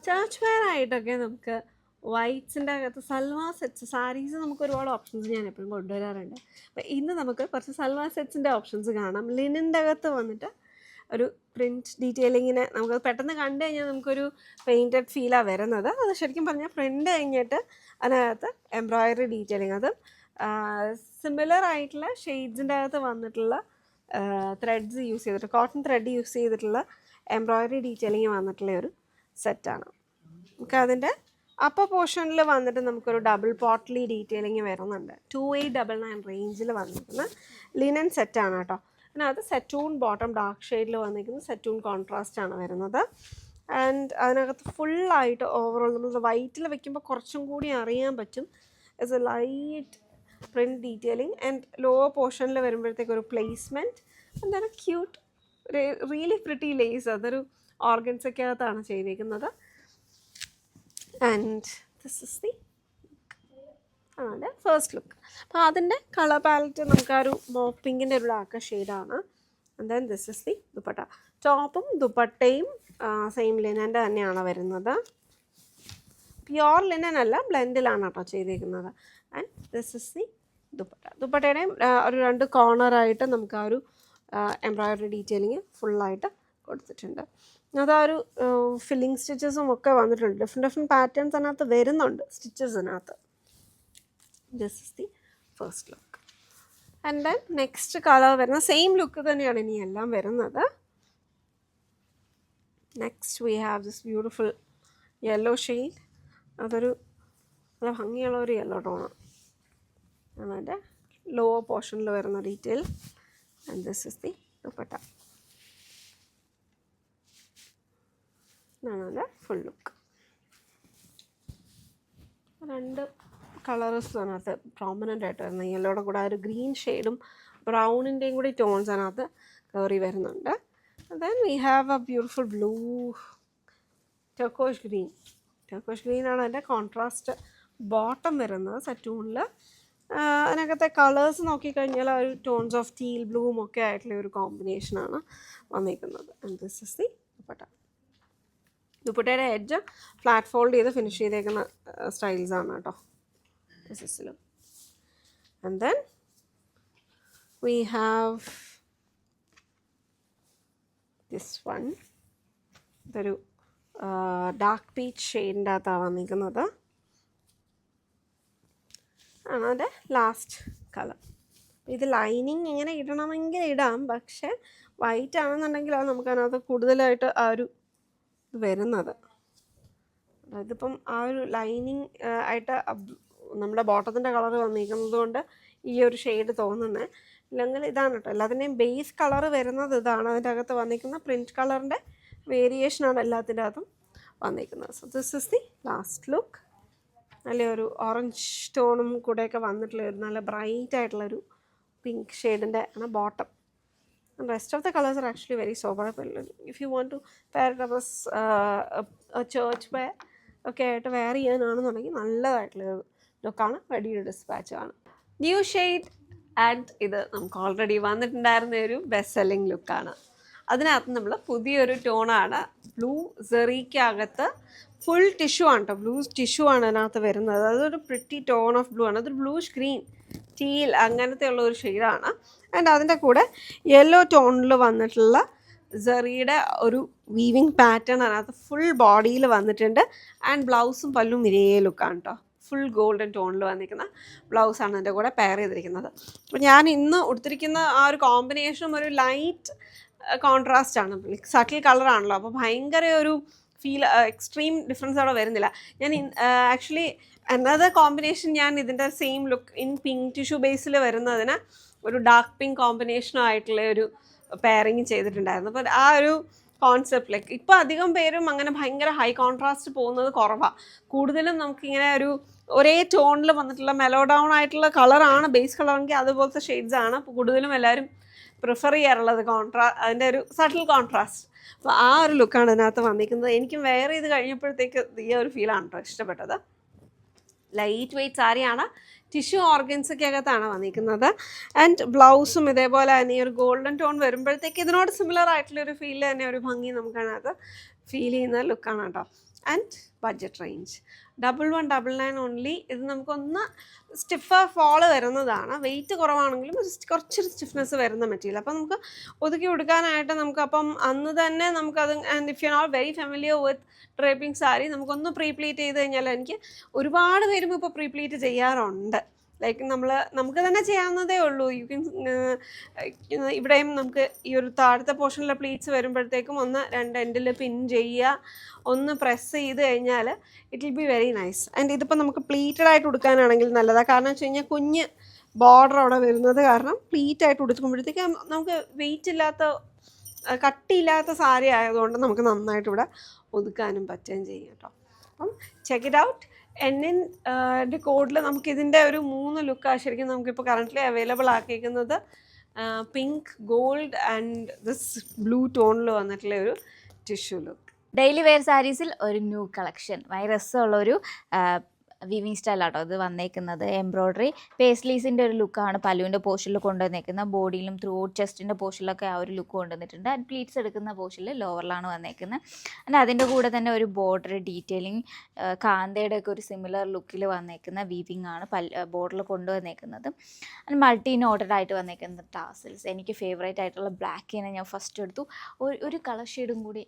Church wear ആയിട്ടൊക്കെ നമുക്ക് വൈറ്റ്സിൻ്റെ അകത്ത് സൽവാർ സെറ്റ്സ് സാരീസ് നമുക്ക് ഒരുപാട് ഓപ്ഷൻസ് ഞാൻ എപ്പോഴും കൊണ്ടുവരാറുണ്ട്. അപ്പോൾ ഇന്ന് നമുക്ക് കുറച്ച് സൽവാർ സെറ്റ്സിൻ്റെ ഓപ്ഷൻസ് കാണാം. ലിനിൻ്റെ അകത്ത് വന്നിട്ട് ഒരു പ്രിൻറ്റ് ഡീറ്റെയിലിങ്ങിന് നമുക്ക് പെട്ടെന്ന് കണ്ടു കഴിഞ്ഞാൽ നമുക്കൊരു പെയിൻറ്റഡ് ഫീലാണ് വരുന്നത്. അത് ശരിക്കും പറഞ്ഞാൽ പ്രിൻ്റ് കഴിഞ്ഞിട്ട് അതിനകത്ത് എംബ്രോയ്ഡറി ഡീറ്റെയിലിങ്, അത് സിമിലർ ആയിട്ടുള്ള ഷെയ്ഡ്സിൻ്റെ അകത്ത് വന്നിട്ടുള്ള ത്രെഡ്സ് യൂസ് ചെയ്തിട്ട് കോട്ടൺ ത്രെഡ് യൂസ് ചെയ്തിട്ടുള്ള എംബ്രോയ്ഡറി ഡീറ്റെയിലിങ് വന്നിട്ടുള്ള ഒരു സെറ്റാണ്. നമുക്ക് അതിൻ്റെ അപ്പർ പോർഷനിൽ വന്നിട്ട് നമുക്കൊരു ഡബിൾ പോട്ട്ലി ഡീറ്റെയിലിങ് വരുന്നുണ്ട്. 2899 റേഞ്ചിൽ വന്നിരിക്കുന്ന ലിനൻ സെറ്റാണ് കേട്ടോ. അതിനകത്ത് സെറ്റൂൺ ബോട്ടം ഡാർക്ക് ഷെയ്ഡിൽ വന്നിരിക്കുന്നത് സെറ്റൂൺ കോൺട്രാസ്റ്റ് ആണ് വരുന്നത്. ആൻഡ് അതിനകത്ത് ഫുള്ളായിട്ട് ഓവറോൾ നമ്മൾ വൈറ്റിൽ വെക്കുമ്പോൾ കുറച്ചും കൂടി അറിയാൻ പറ്റും. It's A light print detailing and lower പോർഷനിൽ വരുമ്പോഴത്തേക്ക് ഒരു പ്ലേസ്മെൻറ്റ് എന്താണ് ക്യൂട്ട് റിയലി പ്രിറ്റി ലേസ്, അതൊരു ഓർഗൻസൊക്കെയകത്താണ് ചെയ്തിരിക്കുന്നത്. ആൻഡ് ദിസ് ഇസ് ദി അതിൻ്റെ ഫസ്റ്റ് ലുക്ക്. അപ്പോൾ അതിൻ്റെ കളർ പാലറ്റ് നമുക്ക് ആ ഒരു മോഫ് പിങ്കിൻ്റെ ഒരു ഡാർക്ക് ഷെയ്ഡാണ്. And then this is the dupatta. ടോപ്പും ദുപ്പട്ടയും സെയിം ലിനൻ്റെ തന്നെയാണ് വരുന്നത്. പ്യുവർ ലിനൻ അല്ല, ബ്ലെൻഡിലാണ് കേട്ടോ ചെയ്തിരിക്കുന്നത്. And this is the dupatta. ദുപ്പട്ടയുടെയും ഒരു 2 കോർണറായിട്ട് നമുക്ക് ആ ഒരു എംബ്രോയ്ഡറി ഡീറ്റെയിലിങ് ഫുള്ളായിട്ട് കൊടുത്തിട്ടുണ്ട്. അതാ ഒരു ഫില്ലിങ് സ്റ്റിച്ചസും ഒക്കെ വന്നിട്ടുണ്ട്. ഡിഫറെൻറ്റ് പാറ്റേൺസ് അതിനകത്ത് വരുന്നുണ്ട് സ്റ്റിച്ചസിനകത്ത്. This is the first look. And then next colour വരുന്ന സെയിം ലുക്ക് തന്നെയാണ് ഇനി എല്ലാം വരുന്നത്. Next we have this beautiful yellow shade. അതൊരു നല്ല ഭംഗിയുള്ള ഒരു യെല്ലോ ടോണാണ്. അതിൻ്റെ ലോവർ പോർഷനിൽ വരുന്ന detail. And this is the dupatta. ഇതാണ് അതിൻ്റെ ഫുൾ ലുക്ക്. 2 കളേഴ്സ് അതിനകത്ത് പ്രോമിനൻ്റ് ആയിട്ട് വരുന്ന യെല്ലോയുടെ കൂടെ ആ ഒരു ഗ്രീൻ ഷെയ്ഡും ബ്രൗണിൻ്റെയും കൂടി ടോൺസ് അതിനകത്ത് കയറി വരുന്നുണ്ട്. Then we have a beautiful blue turquoise green. Turquoise ഗ്രീനാണ് അതിൻ്റെ കോൺട്രാസ്റ്റ് ബോട്ടം വരുന്നത് സെറ്റൂണിൽ. അതിനകത്തെ കളേഴ്സ് നോക്കിക്കഴിഞ്ഞാൽ ആ ഒരു ടോൺസ് ഓഫ് ടീൽ ബ്ലൂവും ഒക്കെ ആയിട്ടുള്ള ഒരു കോമ്പിനേഷനാണ് വന്നിരിക്കുന്നത്. And this is the dupatta. ദുപ്പട്ടയുടെ എഡ്ജ് ഫ്ലാറ്റ് ഫോൾഡ് ചെയ്ത് ഫിനിഷ് ചെയ്തേക്കുന്ന സ്റ്റൈൽസാണ് കേട്ടോ ഡ്രസ്സസിലും. And then we have this one. ഇതൊരു ഡാർക്ക് പീച്ച് ഷെയ്ഡിൻ്റെ അകത്താണ് വന്നിരിക്കുന്നത്. ആണ് അതിൻ്റെ ലാസ്റ്റ് കളർ. ഇത് ലൈനിങ് ഇങ്ങനെ ഇടണമെങ്കിൽ ഇടാം, പക്ഷേ വൈറ്റ് ആണെന്നുണ്ടെങ്കിൽ അത് നമുക്കതിനകത്ത് കൂടുതലായിട്ട് ആ ഒരു വരുന്നത്. ഇതിപ്പം ആ ഒരു ലൈനിങ് ആയിട്ട് നമ്മുടെ ബോട്ടത്തിൻ്റെ കളർ വന്നിരിക്കുന്നത് കൊണ്ട് ഈ ഒരു ഷെയ്ഡ് തോന്നുന്നത്. ഇല്ലെങ്കിൽ ഇതാണ് കേട്ടോ എല്ലാത്തിൻ്റെയും ബേസ് കളർ വരുന്നത് ഇതാണ്. അതിൻ്റെ അകത്ത് വന്നിരിക്കുന്ന പ്രിൻറ്റ് കളറിൻ്റെ വേരിയേഷനാണ് എല്ലാത്തിൻ്റെ അകത്തും വന്നിരിക്കുന്നത്. So this is the last look. നല്ല ഒരു ഓറഞ്ച് ടോണും കൂടെയൊക്കെ വന്നിട്ടുള്ള ഒരു നല്ല ബ്രൈറ്റ് ആയിട്ടുള്ളൊരു പിങ്ക് ഷെയ്ഡിൻ്റെ ആണ് bottom. And rest of the colors are actually very sober. If you want to pair it up as a church wear ഒക്കെ ആയിട്ട് വെയർ ചെയ്യാനാണെന്നുണ്ടെങ്കിൽ നല്ലതായിട്ടുള്ളൊരു ലുക്കാണ്. റെഡി ടു ഡിസ്പാച്ച് ആണ്. ന്യൂ ഷെയ്ഡ് ആൻഡ് ഇത് നമുക്ക് ഓൾറെഡി വന്നിട്ടുണ്ടായിരുന്ന ഒരു best selling ലുക്കാണ്. അതിനകത്ത് നമ്മൾ പുതിയൊരു ടോണാണ് ബ്ലൂ സെറിക്കകത്ത് ഫുൾ ടിഷ്യൂ ആണ് കേട്ടോ. ബ്ലൂ ടിഷ്യൂ ആണ് അതിനകത്ത് വരുന്നത്. അതൊരു പ്രിറ്റി ടോൺ ഓഫ് ബ്ലൂ ആണ്. അതൊരു ബ്ലൂഷ് ഗ്രീൻ ടീൽ അങ്ങനത്തെ ഉള്ള ഒരു ഷെയ്ഡാണ്. ആൻഡ് അതിൻ്റെ കൂടെ യെല്ലോ ടോണിൽ വന്നിട്ടുള്ള സെറിയുടെ ഒരു വീവിങ് പാറ്റേൺ അതിനകത്ത് ഫുൾ ബോഡിയിൽ വന്നിട്ടുണ്ട്. ആൻഡ് ബ്ലൗസും പല്ലും ഇരേ ലുക്കാണ് കേട്ടോ. ഫുൾ ഗോൾഡൻ ടോണിൽ വന്നിരിക്കുന്ന ബ്ലൗസാണ് അതിൻ്റെ കൂടെ പെയർ ചെയ്തിരിക്കുന്നത്. അപ്പോൾ ഞാൻ ഇന്ന് ഉടുത്തിരിക്കുന്ന ആ ഒരു കോമ്പിനേഷനും ഒരു ലൈറ്റ് കോൺട്രാസ്റ്റ് ആണ്. സട്ടിൽ കളറാണല്ലോ, അപ്പോൾ ഭയങ്കര ഒരു ഫീൽ എക്സ്ട്രീം ഡിഫറൻസ് അവിടെ വരുന്നില്ല. ഞാൻ ആക്ച്വലി അനദർ കോമ്പിനേഷൻ ഞാൻ ഇതിൻ്റെ same look in pink tissue ബേസിൽ വരുന്നതിന് ഒരു ഡാർക്ക് പിങ്ക് കോമ്പിനേഷനായിട്ടുള്ള ഒരു പെയറിങ് ചെയ്തിട്ടുണ്ടായിരുന്നു. അപ്പോൾ ആ ഒരു കോൺസെപ്റ്റ് ലൈക്ക് ഇപ്പോൾ അധികം പേരും അങ്ങനെ ഭയങ്കര ഹൈ കോൺട്രാസ്റ്റ് പോകുന്നത് കുറവാണ്. കൂടുതലും നമുക്കിങ്ങനെ ഒരു ഒരേ ടോണിൽ വന്നിട്ടുള്ള മെലോ ഡൗൺ ആയിട്ടുള്ള കളറാണ് ബേസ് കളറെങ്കിൽ അതുപോലത്തെ ഷെയ്ഡ്സ് ആണ് അപ്പോൾ കൂടുതലും എല്ലാവരും പ്രിഫർ ചെയ്യാറുള്ളത്. അതിൻ്റെ ഒരു സട്ടിൽ കോൺട്രാസ്റ്റ്. അപ്പോൾ ആ ഒരു ലുക്കാണ് ഇതിനകത്ത് വന്നിരിക്കുന്നത്. എനിക്കും വെയർ ചെയ്ത് കഴിഞ്ഞപ്പോഴത്തേക്ക് ഈ ഒരു ഫീലാണ് കേട്ടോ ഇഷ്ടപ്പെട്ടത്. ലൈറ്റ് വെയ്റ്റ് സാരിയാണ്. ടിഷ്യൂ ഓർഗൻസൊക്കെ അകത്താണ് വന്നിരിക്കുന്നത്. ആൻഡ് ബ്ലൗസും ഇതേപോലെ തന്നെ ഈ ഒരു ഗോൾഡൻ ടോൺ വരുമ്പോഴത്തേക്ക് ഇതിനോട് സിമിലർ ആയിട്ടുള്ളൊരു ഫീൽ തന്നെ ഒരു ഭംഗി നമുക്കതിനകത്ത് ഫീൽ ചെയ്യുന്ന ലുക്കാണ് കേട്ടോ. And budget range. 1199 ഓൺലി. ഇത് നമുക്കൊന്ന് സ്റ്റിഫർ ഫോള് വരുന്നതാണ്. വെയിറ്റ് കുറവാണെങ്കിലും കുറച്ചൊരു സ്റ്റിഫ്നെസ് വരുന്ന മെറ്റീരിയൽ. അപ്പം നമുക്ക് ഒതുക്കി കൊടുക്കാനായിട്ട് നമുക്കപ്പം അന്ന് തന്നെ നമുക്കത്, and if you not very familiar with draping sari, നമുക്കൊന്ന് പ്രീ പ്ലീറ്റ് ചെയ്ത് കഴിഞ്ഞാൽ, എനിക്ക് ഒരുപാട് പേരും ഇപ്പോൾ പ്രീ പ്ലീറ്റ് ചെയ്യാറുണ്ട്. ലൈക്ക് നമുക്ക് തന്നെ ചെയ്യാവുന്നതേ ഉള്ളൂ. യു ക്യാൻ ഇവിടെയും നമുക്ക് ഈ ഒരു താഴത്തെ പോർഷനിലെ പ്ലീറ്റ്സ് വരുമ്പോഴത്തേക്കും ഒന്ന് 2 എൻഡിൽ പിൻ ചെയ്യുക, ഒന്ന് പ്രസ് ചെയ്ത് കഴിഞ്ഞാൽ it will be very nice. And ഇതിപ്പോൾ നമുക്ക് പ്ലീറ്റഡ് ആയിട്ട് ഉടുക്കാനാണെങ്കിൽ നല്ലതാണ്. കാരണം വെച്ച് കഴിഞ്ഞാൽ കുഞ്ഞ് ബോർഡർ അവിടെ വരുന്നത് കാരണം പ്ലീറ്റ് ആയിട്ട് ഉടുക്കുമ്പോഴത്തേക്ക് നമുക്ക് വെയിറ്റ് ഇല്ലാത്ത, കട്ടിയില്ലാത്ത സാരി ആയതുകൊണ്ട് നമുക്ക് നന്നായിട്ട് ഇവിടെ ഒതുക്കാനും പറ്റുകയും ചെയ്യും കേട്ടോ. അപ്പം ചെക്ക് ഇറ്റ് ഔട്ട്. എൻ്റെ കോഡിൽ നമുക്കിതിൻ്റെ ഒരു 3 ലുക്കാണ് ശരിക്കും നമുക്കിപ്പോൾ കറൻ്റ്ലി അവൈലബിൾ ആക്കിയിരിക്കുന്നത്. Pink, gold and this blue ടോണിൽ വന്നിട്ടുള്ള ഒരു ടിഷ്യൂ ലുക്ക്. ഡെയിലി വെയർ സാരീസിൽ ഒരു ന്യൂ കളക്ഷൻ, ഭയങ്കര രസമുള്ളൊരു വീവിങ് സ്റ്റൈലാട്ടോ ഇത് വന്നേക്കുന്നത്. എംബ്രോയ്ഡറി പേസ്ലീസിൻ്റെ ഒരു ലുക്കാണ് പല്ലുവിൻ്റെ പോർഷനിൽ കൊണ്ടുവന്നേക്കുന്നത്. ബോഡിയിലും ത്രൂ ഔട്ട് ചെസ്റ്റിൻ്റെ പോർഷനിലൊക്കെ ആ ഒരു ലുക്ക് കൊണ്ടുവന്നിട്ടുണ്ട്. ആൻഡ് പ്ലീറ്റ്സ് എടുക്കുന്ന പോർഷനിൽ ലോവറിലാണ് വന്നേക്കുന്നത്. ആൻഡ് അതിൻ്റെ കൂടെ തന്നെ ഒരു ബോർഡർ ഡീറ്റെയിലിംഗ്, കാന്തയുടെ ഒക്കെ ഒരു സിമിലർ ലുക്കിൽ വന്നേക്കുന്ന വീവിങ് ആണ് ബോർഡറിൽ കൊണ്ടുവന്നേക്കുന്നത്. ആൻഡ് മൾട്ടി നോട്ടഡ് ആയിട്ട് വന്നേക്കുന്നത് ടാസൽസ്. എനിക്ക് ഫേവറേറ്റ് ആയിട്ടുള്ള ബ്ലാക്കിനെ ഞാൻ ഫസ്റ്റ് എടുത്തു. ഒരു കളർ ഷെയ്ഡും കൂടി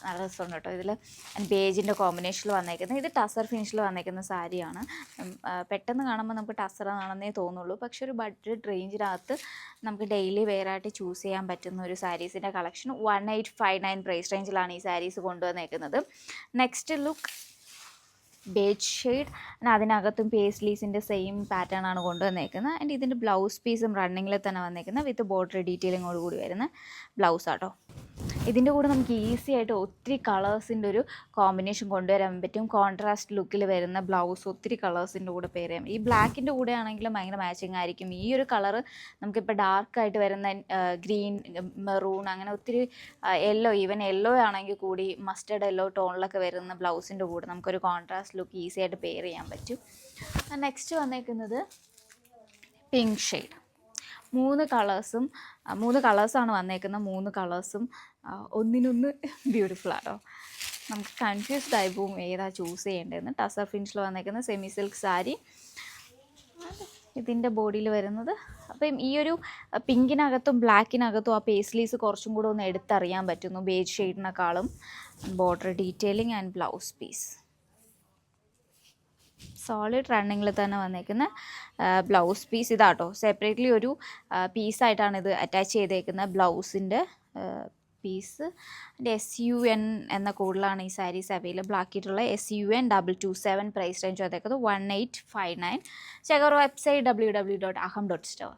നല്ല രസമുണ്ട് കേട്ടോ ഇതിൽ. ആൻഡ് ബേജിൻ്റെ കോമ്പിനേഷനിൽ വന്നേക്കുന്നത്. ഇത് ടസർ ഫിനിഷിൽ വന്നേക്കുന്ന സാരിയാണ്. പെട്ടെന്ന് കാണുമ്പോൾ നമുക്ക് ടസറാണെന്നേ തോന്നുള്ളൂ. പക്ഷെ ഒരു ബഡ്ജറ്റ് റേഞ്ചിനകത്ത് നമുക്ക് ഡെയിലി വെയർ ആയിട്ട് ചൂസ് ചെയ്യാൻ പറ്റുന്ന ഒരു സാരീസിൻ്റെ കളക്ഷൻ. 1859 പ്രൈസ് റേഞ്ചിലാണ് ഈ സാരീസ് കൊണ്ടുവന്നേക്കുന്നത്. Next look beige shade. അതിനകത്തും പേസ്ലീസിൻ്റെ സെയിം പാറ്റേൺ ആണ് കൊണ്ടുവന്നേക്കുന്നത്. ആൻഡ് ഇതിൻ്റെ ബ്ലൗസ് പീസും റണ്ണിങ്ങിൽ തന്നെ വന്നേക്കുന്നത് വിത്ത് ബോർഡർ ഡീറ്റെയിലിങ്ങോട് കൂടി വരുന്ന ബ്ലൗസ് ആട്ടോ. ഇതിൻ്റെ കൂടെ നമുക്ക് ഈസി ആയിട്ട് ഒത്തിരി കളേഴ്സിൻ്റെ ഒരു കോമ്പിനേഷൻ കൊണ്ടുവരാൻ പറ്റും. കോൺട്രാസ്റ്റ് ലുക്കിൽ വരുന്ന ബ്ലൗസ് ഒത്തിരി കളേഴ്സിൻ്റെ കൂടെ പെയർ ചെയ്യാം. ഈ ബ്ലാക്കിൻ്റെ കൂടെ ആണെങ്കിലും ഭയങ്കര മാച്ചിങ് ആയിരിക്കും. ഈ ഒരു കളറ് നമുക്കിപ്പോൾ ഡാർക്കായിട്ട് വരുന്ന ഗ്രീൻ, മെറൂൺ, അങ്ങനെ ഒത്തിരി യെല്ലോ, ഈവൻ യെല്ലോ ആണെങ്കിൽ കൂടി മസ്റ്റർഡ് യെല്ലോ ടോണിലൊക്കെ വരുന്ന ബ്ലൗസിൻ്റെ കൂടെ നമുക്കൊരു കോൺട്രാസ്റ്റ് ലുക്ക് ഈസി ആയിട്ട് പെയർ ചെയ്യാൻ പറ്റും. നെക്സ്റ്റ് വന്നേക്കുന്നത് പിങ്ക് ഷെയ്ഡ്. 3 കളേഴ്സാണ് വന്നേക്കുന്നത്. 3 കളേഴ്സും ഒന്നിനൊന്ന് ബ്യൂട്ടിഫുൾ ആണോ. നമുക്ക് കൺഫ്യൂസ്ഡ് ആയി പോവും ഏതാ ചൂസ് ചെയ്യേണ്ടതെന്ന്. ടസർ ഫിനിഷിൽ വന്നേക്കുന്ന സെമി സിൽക്ക് സാരി. ഇതിൻ്റെ ബോഡിയിൽ വരുന്നത്, അപ്പം ഈ ഒരു പിങ്കിനകത്തും ബ്ലാക്കിനകത്തും ആ പേസ്ലീസ് കുറച്ചും കൂടെ ഒന്ന് എടുത്തറിയാൻ പറ്റുന്നു ബേജ് ഷെയ്ഡിനെക്കാളും. Border detailing and blouse piece solid റണ്ണിങ്ങിൽ തന്നെ വന്നേക്കുന്ന ബ്ലൗസ് പീസ് ഇതാട്ടോ. സെപ്പറേറ്റ്ലി ഒരു പീസായിട്ടാണ് ഇത് അറ്റാച്ച് ചെയ്തേക്കുന്നത്. ബ്ലൗസിൻ്റെ പീസ്. SUN എന്ന കോഡിലാണ് ഈ സാരീസ് അവൈലബിൾ ആക്കിയിട്ടുള്ള. SUN 227 പ്രൈസ് റേഞ്ച് വന്നേക്കുന്നത് 1859. Check our website www.aham.store.